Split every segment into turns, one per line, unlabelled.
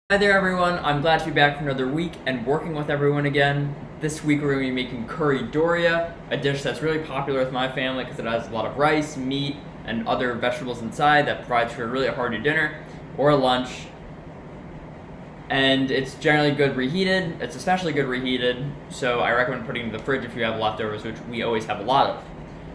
Hi there everyone, I'm glad to be back for another week and working with everyone again. This week we're going to be making curry Doria, a dish that's really popular with my family because it has a lot of rice, meat, and other vegetables inside that provides for a really hearty dinner or lunch. And it's generally good reheated, it's especially good reheated, so I recommend putting it in the fridge if you have leftovers, which we always have a lot of.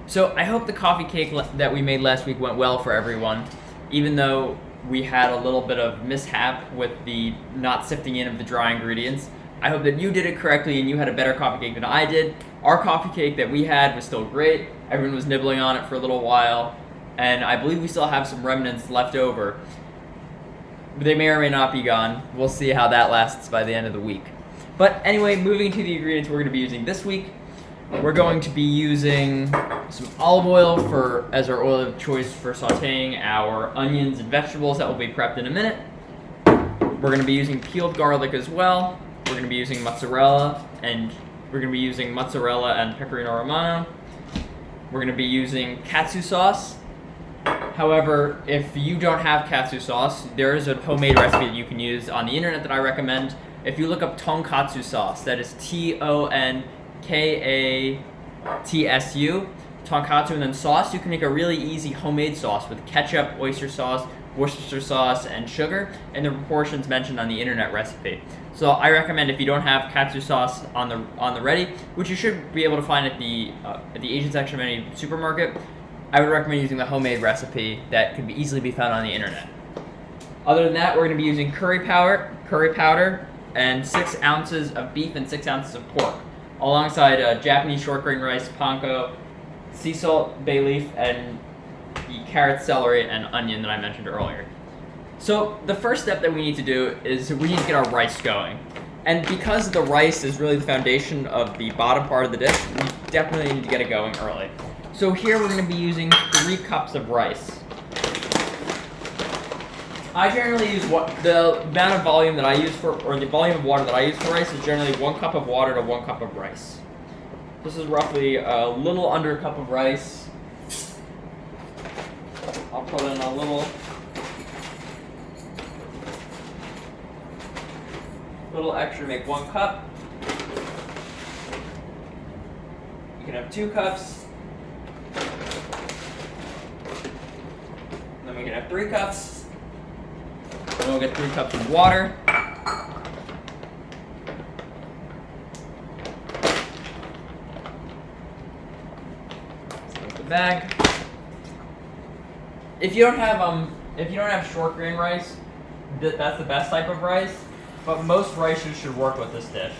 So I hope the coffee cake that we made last week went well for everyone, even though we had a little bit of mishap with the not sifting in of the dry ingredients. I hope that you did it correctly and you had a better coffee cake than I did. Our coffee cake that we had was still great. Everyone was nibbling on it for a little while, and I believe we still have some remnants left over. They may or may not be gone. We'll see how that lasts by the end of the week. But anyway, moving to the ingredients we're going to be using this week. We're going to be using some olive oil as our oil of choice for sauteing our onions and vegetables that will be prepped in a minute. We're going to be using peeled garlic as well. We're going to be using mozzarella and pecorino romano. We're going to be using katsu sauce. However, if you don't have katsu sauce, there is a homemade recipe that you can use on the internet that I recommend. If you look up tonkatsu sauce, that is Tonkatsu, tonkatsu, and then sauce, you can make a really easy homemade sauce with ketchup, oyster sauce, Worcestershire sauce, and sugar, and the proportions mentioned on the internet recipe. So I recommend if you don't have katsu sauce on the ready, which you should be able to find at the Asian section of any supermarket, I would recommend using the homemade recipe that could easily be found on the internet. Other than that, we're going to be using curry powder, and 6 ounces of beef and 6 ounces of pork, alongside Japanese short grain rice, panko, sea salt, bay leaf, and the carrot, celery, and onion that I mentioned earlier. So the first step that we need to do is we need to get our rice going. And because the rice is really the foundation of the bottom part of the dish, we definitely need to get it going early. So here we're going to be using 3 cups of rice. I generally use the amount of volume that I use the volume of water that I use for rice is generally 1 cup of water to 1 cup of rice. This is roughly a little under a cup of rice. I'll put in a little extra to make 1 cup. You can have 2 cups. Then we can have 3 cups. Then we'll get 3 cups of water. Let's the bag. If you don't have short grain rice, that's the best type of rice. But most rices should work with this dish,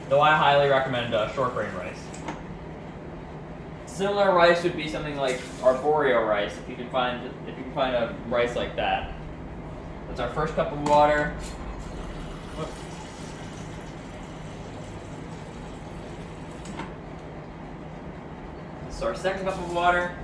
though I highly recommend short grain rice. Similar rice would be something like arborio rice, if you can find a rice like that. That's our first cup of water. This is our second cup of water.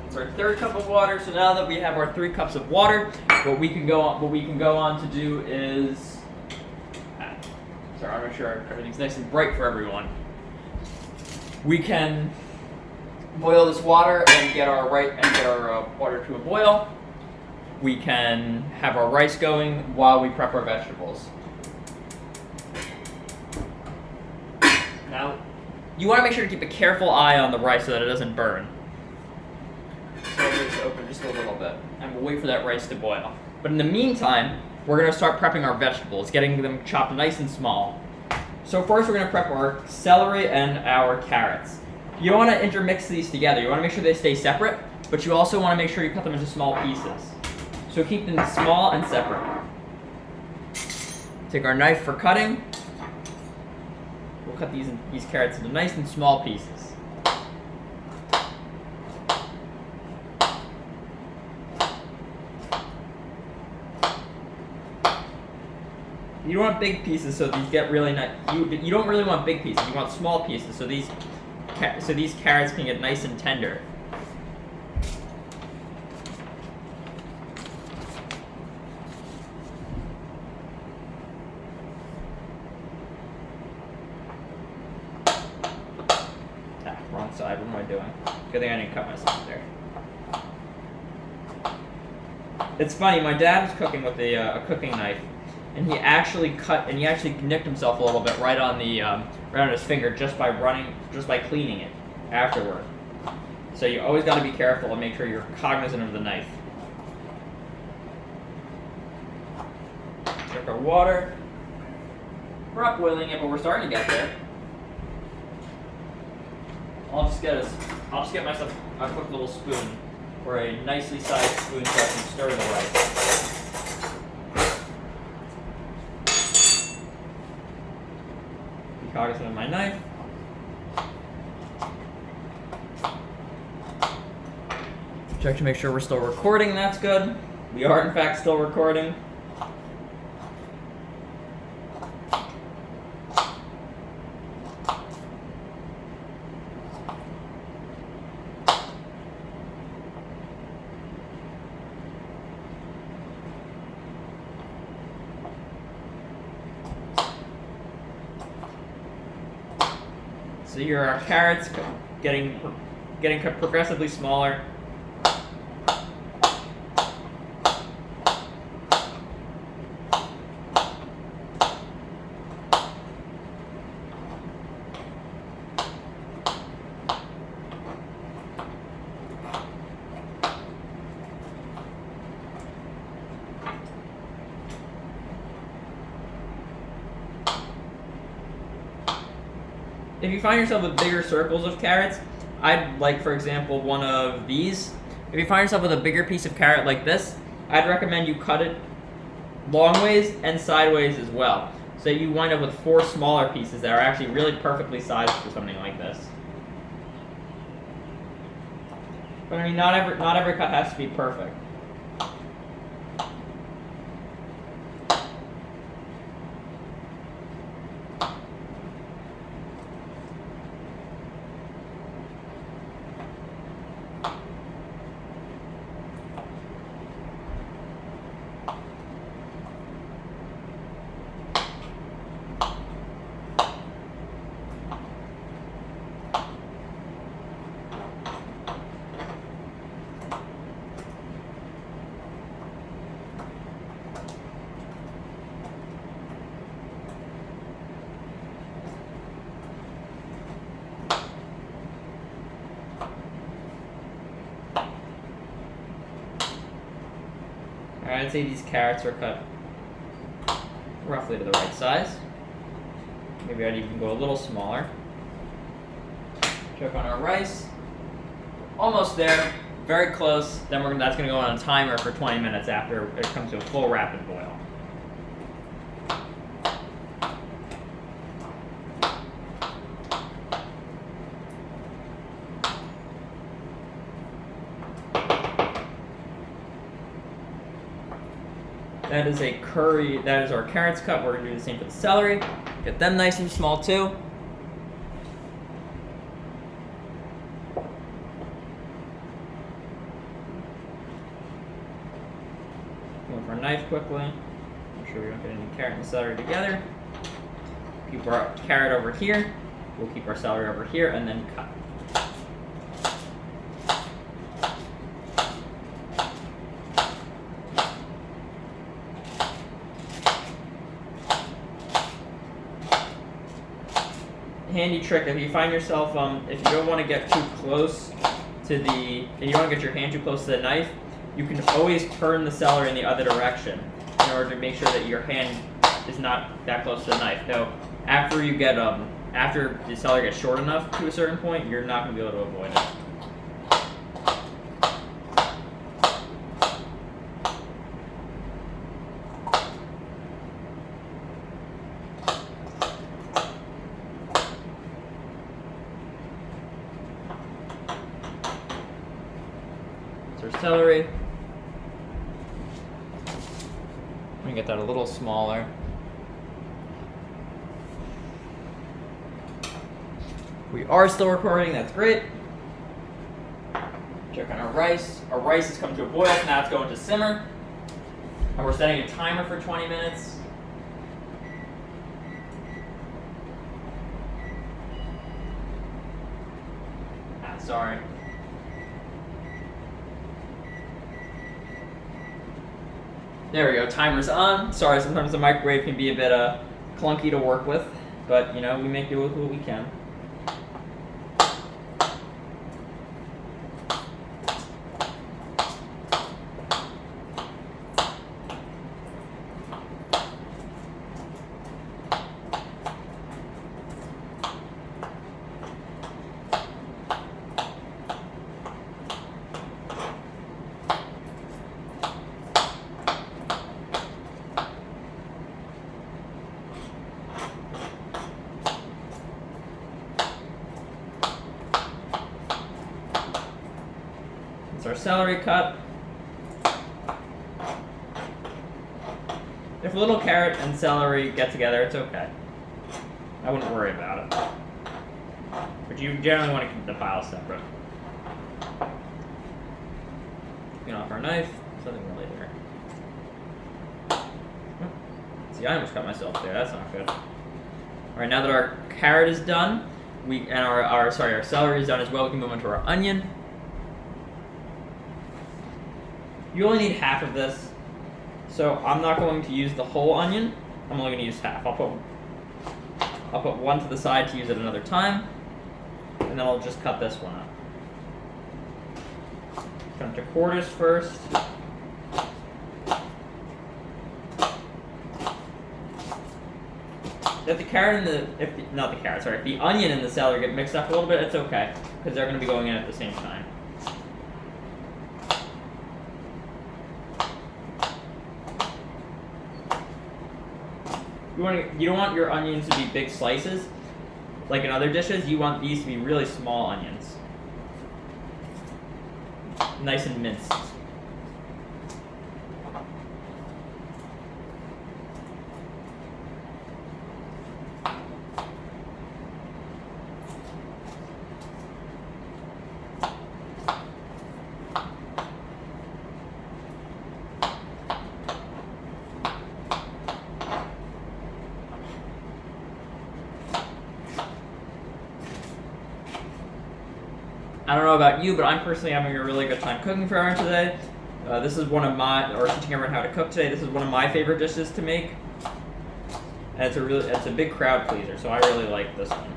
It's our third cup of water. So now that we have our 3 cups of water, what we can go on to do is. Sorry, I'm not sure everything's nice and bright for everyone. We can boil this water and get our water to a boil. We can have our rice going while we prep our vegetables. Now, you want to make sure to keep a careful eye on the rice so that it doesn't burn. So I'll just open just a little bit, and we'll wait for that rice to boil. But in the meantime, we're going to start prepping our vegetables, getting them chopped nice and small. So first we're going to prep our celery and our carrots. You don't want to intermix these together. You want to make sure they stay separate, but you also want to make sure you cut them into small pieces. So keep them small and separate. Take our knife for cutting. We'll cut these carrots into nice and small pieces. You don't want big pieces, so these get really nice. You don't really want big pieces. You want small pieces, so these carrots can get nice and tender. side. What am I doing? Good thing I didn't cut myself there. It's funny, my dad was cooking with a cooking knife, and he actually nicked himself a little bit right on his finger just by cleaning it afterward. So you always got to be careful and make sure you're cognizant of the knife. Check our water. We're not boiling it, but we're starting to get there. I'll just get myself a quick little spoon, or a nicely sized spoon, so I can stir the rice. Be cognizant of my knife. Check to make sure we're still recording. That's good. We are in fact still recording. So here are our carrots getting progressively smaller. If you find yourself with bigger circles of carrots, I'd like, for example, one of these. If you find yourself with a bigger piece of carrot like this, I'd recommend you cut it long ways and sideways as well, so you wind up with 4 smaller pieces that are actually really perfectly sized for something like this. But I mean, not every cut has to be perfect. Alright, I'd say these carrots are cut roughly to the right size. Maybe I'd even go a little smaller. Check on our rice. Almost there. Very close. Then that's going to go on a timer for 20 minutes after it comes to a full rapid boil. That is a curry. That is our carrots cut. We're going to do the same for the celery. Get them nice and small too. Move our knife quickly. Make sure we don't get any carrot and celery together. Keep our carrot over here. We'll keep our celery over here and then cut. Handy trick, if you find yourself, if you don't want to get too close to if you don't want to get your hand too close to the knife, you can always turn the celery in the other direction in order to make sure that your hand is not that close to the knife. Now, after the celery gets short enough to a certain point, you're not going to be able to avoid it. Celery. I'm going to get that a little smaller. We are still recording, that's great. Check on our rice. Our rice has come to a boil, so now it's going to simmer. And we're setting a timer for 20 minutes. Sorry. There we go, timer's on. Sorry, sometimes the microwave can be a bit clunky to work with, but you know, we make do with what we can. Our celery cut. If a little carrot and celery get together, it's okay. I wouldn't worry about it. But you generally want to keep the piles separate. Taking off our knife. Something really there. See, I almost cut myself there. That's not good. All right, now that our carrot is done, our celery is done as well, we can move on to our onion. You only need half of this, so I'm not going to use the whole onion. I'm only going to use half. I'll put one to the side to use it another time, and then I'll just cut this one up. Cut into quarters first. If the carrot and if the onion and the celery get mixed up a little bit, it's okay, because they're going to be going in at the same time. You don't want your onions to be big slices, like in other dishes. You want these to be really small onions, nice and minced. I don't know about you, but I'm personally having a really good time cooking for everyone today. This is teaching everyone how to cook today. This is one of my favorite dishes to make, and it's a big crowd pleaser. So I really like this one.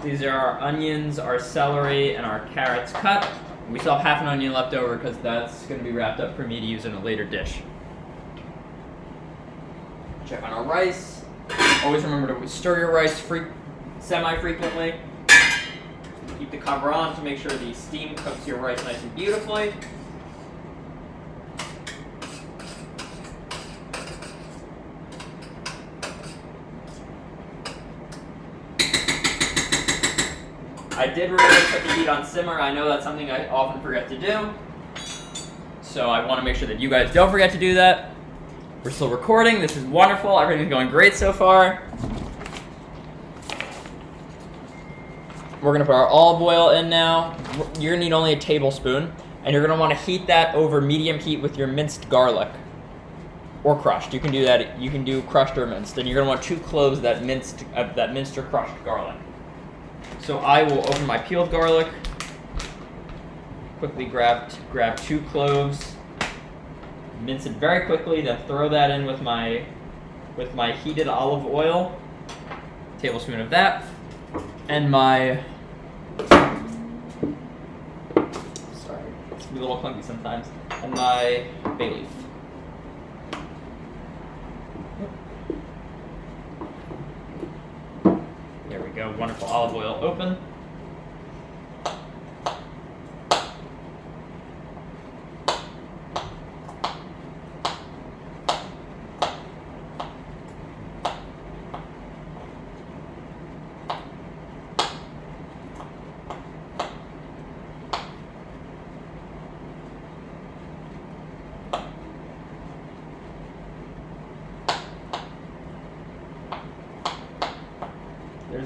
These are our onions, our celery, and our carrots cut. We still have half an onion left over because that's going to be wrapped up for me to use in a later dish. Check on our rice. Always remember to stir your rice semi-frequently. Keep the cover on to make sure the steam cooks your rice nice and beautifully. I did remember to put the heat on simmer. I know that's something I often forget to do. So I want to make sure that you guys don't forget to do that. We're still recording. This is wonderful. Everything's going great so far. We're going to put our olive oil in now. You're going to need only a tablespoon. And you're going to want to heat that over medium heat with your minced garlic. Or crushed. You can do that. You can do crushed or minced. And you're going to want 2 cloves of that minced or crushed garlic. So I will open my peeled garlic, quickly grab 2 cloves, mince it very quickly, then throw that in with my heated olive oil, a tablespoon of that, and my, sorry, it's a little clunky sometimes, and my bay leaf. There we go, wonderful olive oil open.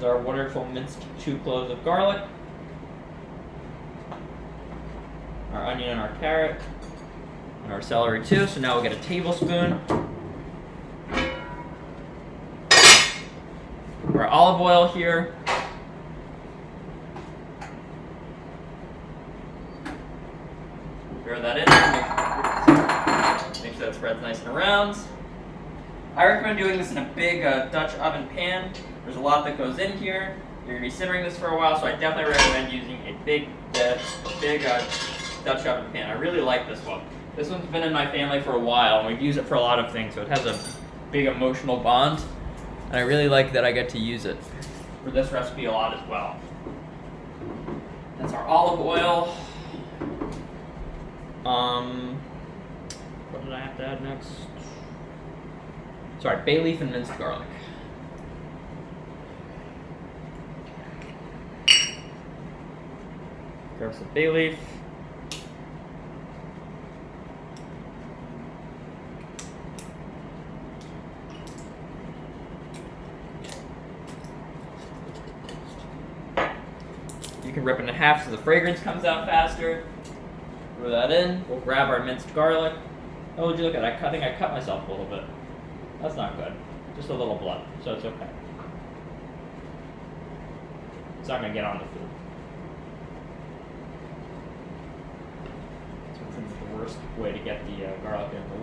our wonderful minced 2 cloves of garlic, our onion and our carrot, and our celery too. So now we'll get a tablespoon. Our olive oil here. Throw that in there. Make sure that spreads nice and around. I recommend doing this in a big Dutch oven pan. There's a lot that goes in here. You're going to be simmering this for a while, so I definitely recommend using a big Dutch oven pan. I really like this one. This one's been in my family for a while, and we've used it for a lot of things, so it has a big emotional bond. And I really like that I get to use it for this recipe a lot as well. That's our olive oil. What did I have to add next? Sorry, bay leaf and minced garlic. Grab some bay leaf. You can rip it in half so the fragrance comes out faster. Throw that in. We'll grab our minced garlic. Oh, would you look at it? I think I cut myself a little bit. That's not good. Just a little blood, so it's okay. It's not going to get on the food. It's the worst way to get the garlic in the